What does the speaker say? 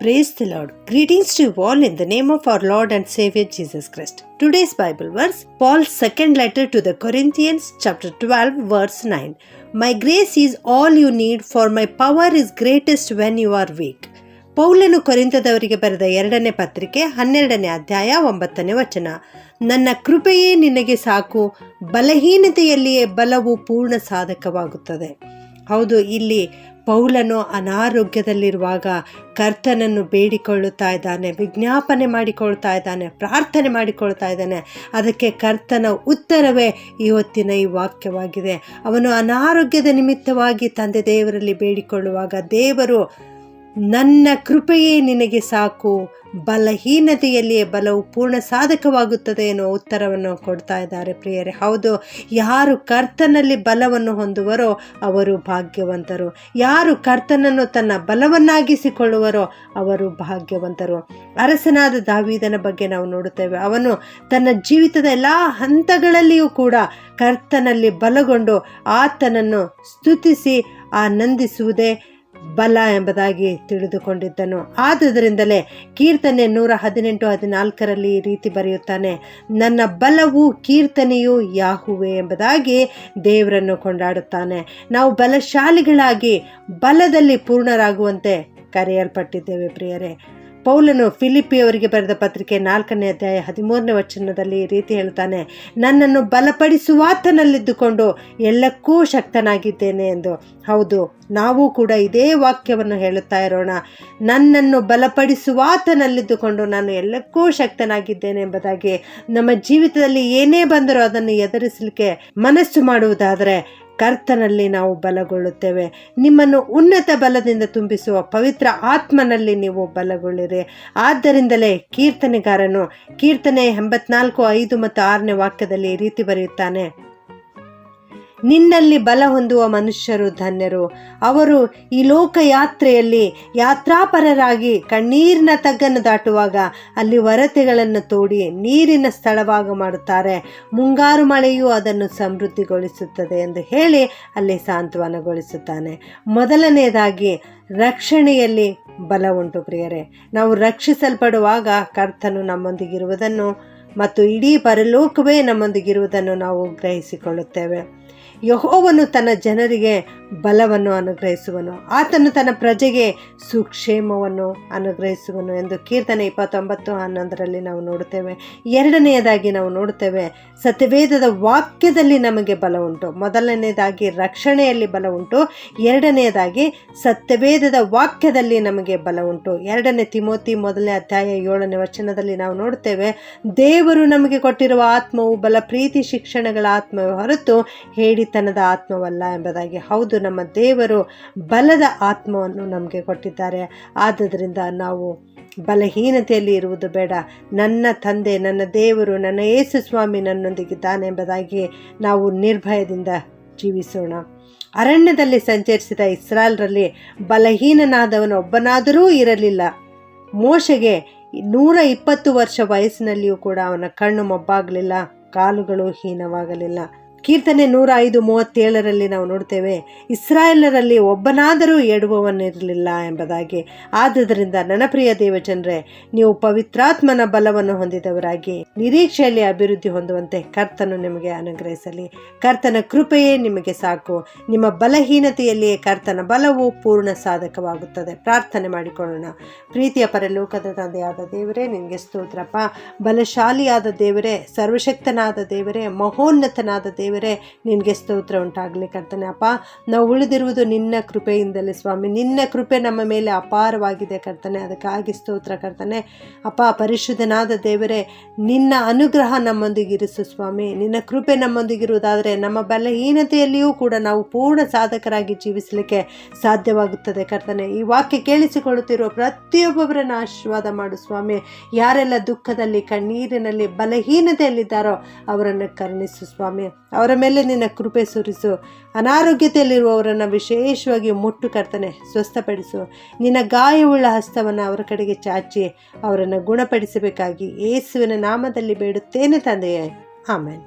Praise the Lord. Greetings to you all in the name of our Lord and Savior Jesus Christ. Today's Bible verse, Paul's second letter to the Corinthians, chapter 12, verse 9. My grace is all you need, for my power is greatest when you are weak. ಪೌಲನು ಕೊರಿಂಥದವರಿಗೆ ಬರೆದ 2ನೇ ಪತ್ರಿಕೆ 12ನೇ ಅಧ್ಯಾಯ 9ನೇ ವಚನ. ನನ್ನ ಕೃಪೆಯೇ ನಿನಗೆ ಸಾಕು, ಬಲಹೀನತೆಯಲ್ಲಿಯೇ ಬಲವು ಪೂರ್ಣ ಸಾಧಕವಾಗುತ್ತದೆ. ಹೌದು, ಇಲ್ಲಿ ಪೌಲನು ಅನಾರೋಗ್ಯದಲ್ಲಿರುವಾಗ ಕರ್ತನನ್ನು ಬೇಡಿಕೊಳ್ಳುತ್ತಾ ಇದ್ದಾನೆ, ವಿಜ್ಞಾಪನೆ ಮಾಡಿಕೊಳ್ತಾ ಇದ್ದಾನೆ, ಪ್ರಾರ್ಥನೆ ಮಾಡಿಕೊಳ್ತಾ ಇದ್ದಾನೆ. ಅದಕ್ಕೆ ಕರ್ತನ ಉತ್ತರವೇ ಇವತ್ತಿನ ಈ ವಾಕ್ಯವಾಗಿದೆ. ಅವನು ಅನಾರೋಗ್ಯದ ನಿಮಿತ್ತವಾಗಿ ತಂದೆ ದೇವರಲ್ಲಿ ಬೇಡಿಕೊಳ್ಳುವಾಗ ದೇವರು ನನ್ನ ಕೃಪೆಯೇ ನಿನಗೆ ಸಾಕು, ಬಲಹೀನತೆಯಲ್ಲಿಯೇ ಬಲವು ಪೂರ್ಣ ಸಾಧಕವಾಗುತ್ತದೆ ಎನ್ನುವ ಉತ್ತರವನ್ನು ಕೊಡ್ತಾ ಇದ್ದಾರೆ ಪ್ರಿಯರೇ. ಹೌದು, ಯಾರು ಕರ್ತನಲ್ಲಿ ಬಲವನ್ನು ಹೊಂದುವರೋ ಅವರು ಭಾಗ್ಯವಂತರು. ಯಾರು ಕರ್ತನನ್ನು ತನ್ನ ಬಲವನ್ನಾಗಿಸಿಕೊಳ್ಳುವರೋ ಅವರು ಭಾಗ್ಯವಂತರು. ಅರಸನಾದ ದಾವೀದನ ಬಗ್ಗೆ ನಾವು ನೋಡುತ್ತೇವೆ. ಅವನು ತನ್ನ ಜೀವಿತದ ಎಲ್ಲ ಹಂತಗಳಲ್ಲಿಯೂ ಕೂಡ ಕರ್ತನಲ್ಲಿ ಬಲಗೊಂಡು ಆತನನ್ನು ಸ್ತುತಿಸಿ ಆನಂದಿಸುವುದೇ ಬಲ ಎಂಬುದಾಗಿ ತಿಳಿದುಕೊಂಡಿದ್ದನು. ಆದುದರಿಂದಲೇ ಕೀರ್ತನೆ 118:14 ಈ ರೀತಿ ಬರೆಯುತ್ತಾನೆ, ನನ್ನ ಬಲವು ಕೀರ್ತನೆಯು ಯಾಹುವೆ ಎಂಬುದಾಗಿ ದೇವರನ್ನು ಕೊಂಡಾಡುತ್ತಾನೆ. ನಾವು ಬಲಶಾಲಿಗಳಾಗಿ ಬಲದಲ್ಲಿ ಪೂರ್ಣರಾಗುವಂತೆ ಕರೆಯಲ್ಪಟ್ಟಿದ್ದೇವೆ ಪ್ರಿಯರೇ. ಪೌಲನು ಫಿಲಿಪ್ಪಿಯವರಿಗೆ ಬರೆದ ಪತ್ರಿಕೆ 4ನೇ ಅಧ್ಯಾಯ 13ನೇ ವಚನದಲ್ಲಿ ಈ ರೀತಿ ಹೇಳ್ತಾನೆ, ನನ್ನನ್ನು ಬಲಪಡಿಸುವಾತನಲ್ಲಿದ್ದುಕೊಂಡು ಎಲ್ಲಕ್ಕೂ ಶಕ್ತನಾಗಿದ್ದೇನೆ ಎಂದು. ಹೌದು, ನಾವು ಕೂಡ ಇದೇ ವಾಕ್ಯವನ್ನು ಹೇಳುತ್ತಾ ಇರೋಣ. ನನ್ನನ್ನು ಬಲಪಡಿಸುವಾತನಲ್ಲಿದ್ದುಕೊಂಡು ನಾನು ಎಲ್ಲಕ್ಕೂ ಶಕ್ತನಾಗಿದ್ದೇನೆ ಎಂಬುದಾಗಿ ನಮ್ಮ ಜೀವಿತದಲ್ಲಿ ಏನೇ ಬಂದರೂ ಅದನ್ನು ಎದುರಿಸಲಿಕ್ಕೆ ಮನಸ್ಸು ಮಾಡುವುದಾದರೆ ಕರ್ತನಲ್ಲಿ ನಾವು ಬಲಗೊಳ್ಳುತ್ತೇವೆ. ನಿಮ್ಮನ್ನು ಉನ್ನತ ಬಲದಿಂದ ತುಂಬಿಸುವ ಪವಿತ್ರ ಆತ್ಮನಲ್ಲಿ ನೀವು ಬಲಗೊಳ್ಳಿರಿ. ಆದ್ದರಿಂದಲೇ ಕೀರ್ತನೆಗಾರನು ಕೀರ್ತನೆ 84:5 ಮತ್ತು 6ನೇ ವಾಕ್ಯದಲ್ಲಿ ಈ ರೀತಿ ಬರೆಯುತ್ತಾನೆ, ನಿನ್ನಲ್ಲಿ ಬಲ ಹೊಂದುವ ಮನುಷ್ಯರು ಧನ್ಯರು. ಅವರು ಈ ಲೋಕ ಯಾತ್ರೆಯಲ್ಲಿ ಯಾತ್ರಾಪರರಾಗಿ ಕಣ್ಣೀರಿನ ತಗ್ಗನ್ನು ದಾಟುವಾಗ ಅಲ್ಲಿ ವರತೆಗಳನ್ನು ತೋಡಿ ನೀರಿನ ಸ್ಥಳವಾಗಿ ಮಾಡುತ್ತಾರೆ. ಮುಂಗಾರು ಮಳೆಯು ಅದನ್ನು ಸಮೃದ್ಧಿಗೊಳಿಸುತ್ತದೆ ಎಂದು ಹೇಳಿ ಅಲ್ಲಿ ಸಾಂತ್ವನಗೊಳಿಸುತ್ತಾನೆ. ಮೊದಲನೆಯದಾಗಿ ರಕ್ಷಣೆಯಲ್ಲಿ ಬಲ ಉಂಟು ಪ್ರಿಯರೇ. ನಾವು ರಕ್ಷಿಸಲ್ಪಡುವಾಗ ಕರ್ತನು ನಮ್ಮೊಂದಿಗಿರುವುದನ್ನು ಮತ್ತು ಇಡೀ ಪರಲೋಕವೇ ನಮ್ಮೊಂದಿಗಿರುವುದನ್ನು ನಾವು ಗ್ರಹಿಸಿಕೊಳ್ಳುತ್ತೇವೆ. ಯೆಹೋವನು ತನ್ನ ಜನರಿಗೆ ಬಲವನ್ನು ಅನುಗ್ರಹಿಸುವನು, ಆತನು ತನ್ನ ಪ್ರಜೆಗೆ ಸುಕ್ಷೇಮವನ್ನು ಅನುಗ್ರಹಿಸುವನು ಎಂದು ಕೀರ್ತನೆ 29:11 ನಾವು ನೋಡುತ್ತೇವೆ. ಎರಡನೆಯದಾಗಿ ನಾವು ನೋಡುತ್ತೇವೆ, ಸತ್ಯವೇದದ ವಾಕ್ಯದಲ್ಲಿ ನಮಗೆ ಬಲ ಉಂಟು. ಮೊದಲನೆಯದಾಗಿ ರಕ್ಷಣೆಯಲ್ಲಿ ಬಲ ಉಂಟು, ಎರಡನೆಯದಾಗಿ ಸತ್ಯವೇದದ ವಾಕ್ಯದಲ್ಲಿ ನಮಗೆ ಬಲ ಉಂಟು. 2ನೇ ತಿಮೋತಿ 1ನೇ ಅಧ್ಯಾಯ 7ನೇ ವಚನದಲ್ಲಿ ನಾವು ನೋಡುತ್ತೇವೆ, ದೇವರು ನಮಗೆ ಕೊಟ್ಟಿರುವ ಆತ್ಮವು ಬಲ, ಪ್ರೀತಿ, ಶಿಕ್ಷಣಗಳ ಆತ್ಮವೇ ಹೊರತು ಹೇಡಿತನದ ಆತ್ಮವಲ್ಲ ಎಂಬುದಾಗಿ. ಹೌದು, ನಮ್ಮ ದೇವರು ಬಲದ ಆತ್ಮವನ್ನು ನಮಗೆ ಕೊಟ್ಟಿದ್ದಾರೆ. ಆದುದರಿಂದ ನಾವು ಬಲಹೀನತೆಯಲ್ಲಿ ಇರುವುದು ಬೇಡ. ನನ್ನ ತಂದೆ, ನನ್ನ ದೇವರು, ನನ್ನ ಯೇಸು ಸ್ವಾಮಿ ನನ್ನೊಂದಿಗಿದ್ದಾನೆ ಎಂಬುದಾಗಿ ನಾವು ನಿರ್ಭಯದಿಂದ ಜೀವಿಸೋಣ. ಅರಣ್ಯದಲ್ಲಿ ಸಂಚರಿಸಿದ ಇಸ್ರಾಯೇಲರಲ್ಲಿ ಬಲಹೀನನಾದವನು ಒಬ್ಬನಾದರೂ ಇರಲಿಲ್ಲ. ಮೋಶೆಗೆ 120 ವರ್ಷ ವಯಸ್ಸಿನಲ್ಲಿಯೂ ಕೂಡ ಅವನ ಕಣ್ಣು ಮೊಬ್ಬಾಗಲಿಲ್ಲ, ಕಾಲುಗಳು ಹೀನವಾಗಲಿಲ್ಲ. ಕೀರ್ತನೆ 105:37 ನಾವು ನೋಡ್ತೇವೆ, ಇಸ್ರಾಯೇಲರಲ್ಲಿ ಒಬ್ಬನಾದರೂ ಎಡುವವನಿರಲಿಲ್ಲ ಎಂಬುದಾಗಿ. ಆದುದರಿಂದ ನನ್ನ ಪ್ರಿಯ ದೇವಜನರೇ, ನೀವು ಪವಿತ್ರಾತ್ಮನ ಬಲವನ್ನು ಹೊಂದಿದವರಾಗಿ ನಿರೀಕ್ಷೆಯಲ್ಲಿ ಅಭಿವೃದ್ಧಿ ಹೊಂದುವಂತೆ ಕರ್ತನು ನಿಮಗೆ ಅನುಗ್ರಹಿಸಲಿ. ಕರ್ತನ ಕೃಪೆಯೇ ನಿಮಗೆ ಸಾಕು. ನಿಮ್ಮ ಬಲಹೀನತೆಯಲ್ಲಿಯೇ ಕರ್ತನ ಬಲವು ಪೂರ್ಣ ಸಾಧಕವಾಗುತ್ತದೆ. ಪ್ರಾರ್ಥನೆ ಮಾಡಿಕೊಳ್ಳೋಣ. ಪ್ರೀತಿಯ ಪರಲೋಕದ ತಂದೆಯಾದ ದೇವರೇ, ನಿನಗೆ ಸ್ತೋತ್ರಪ್ಪ. ಬಲಶಾಲಿಯಾದ ದೇವರೇ, ಸರ್ವಶಕ್ತನಾದ ದೇವರೇ, ಮಹೋನ್ನತನಾದ ದೇವರೇ, ನಿನಗೆ ಸ್ತೋತ್ರ ಉಂಟಾಗಲಿ ಕರ್ತನೆ. ಅಪ್ಪ, ನಾವು ಉಳಿದಿರುವುದು ನಿನ್ನ ಕೃಪೆಯಿಂದಲೇ ಸ್ವಾಮಿ. ನಿನ್ನ ಕೃಪೆ ನಮ್ಮ ಮೇಲೆ ಅಪಾರವಾಗಿದೆ ಕರ್ತನೆ, ಅದಕ್ಕಾಗಿ ಸ್ತೋತ್ರ ಕರ್ತನೆ. ಅಪ್ಪ, ಪರಿಶುದ್ಧನಾದ ದೇವರೇ, ನಿನ್ನ ಅನುಗ್ರಹ ನಮ್ಮೊಂದಿಗಿರಿಸು ಸ್ವಾಮಿ. ನಿನ್ನ ಕೃಪೆ ನಮ್ಮೊಂದಿಗಿರುವುದಾದರೆ ನಮ್ಮ ಬಲಹೀನತೆಯಲ್ಲಿಯೂ ಕೂಡ ನಾವು ಪೂರ್ಣ ಸಾಧಕರಾಗಿ ಜೀವಿಸಲಿಕ್ಕೆ ಸಾಧ್ಯವಾಗುತ್ತದೆ ಕರ್ತನೆ. ಈ ವಾಕ್ಯ ಕೇಳಿಸಿಕೊಳ್ಳುತ್ತಿರುವ ಪ್ರತಿಯೊಬ್ಬೊಬ್ಬರನ್ನು ಆಶೀರ್ವಾದ ಮಾಡು ಸ್ವಾಮಿ. ಯಾರೆಲ್ಲ ದುಃಖದಲ್ಲಿ, ಕಣ್ಣೀರಿನಲ್ಲಿ, ಬಲಹೀನತೆಯಲ್ಲಿದ್ದಾರೋ ಅವರನ್ನು ಕರುಣಿಸು ಸ್ವಾಮಿ. ಅವರ ಮೇಲೆ ನಿನ್ನ ಕೃಪೆ ಸುರಿಸು. ಅನಾರೋಗ್ಯತೆಯಲ್ಲಿರುವವರನ್ನು ವಿಶೇಷವಾಗಿ ಮುಟ್ಟು ಕರ್ತನೆ, ಸ್ವಸ್ಥಪಡಿಸು. ನಿನ್ನ ಗಾಯವುಳ್ಳ ಹಸ್ತವನ್ನು ಅವರ ಕಡೆಗೆ ಚಾಚಿ ಅವರನ್ನು ಗುಣಪಡಿಸಬೇಕಾಗಿ ಯೇಸುವಿನ ನಾಮದಲ್ಲಿ ಬೇಡುತ್ತೇನೆ ತಂದೆಯೇ, ಆಮೆನ್.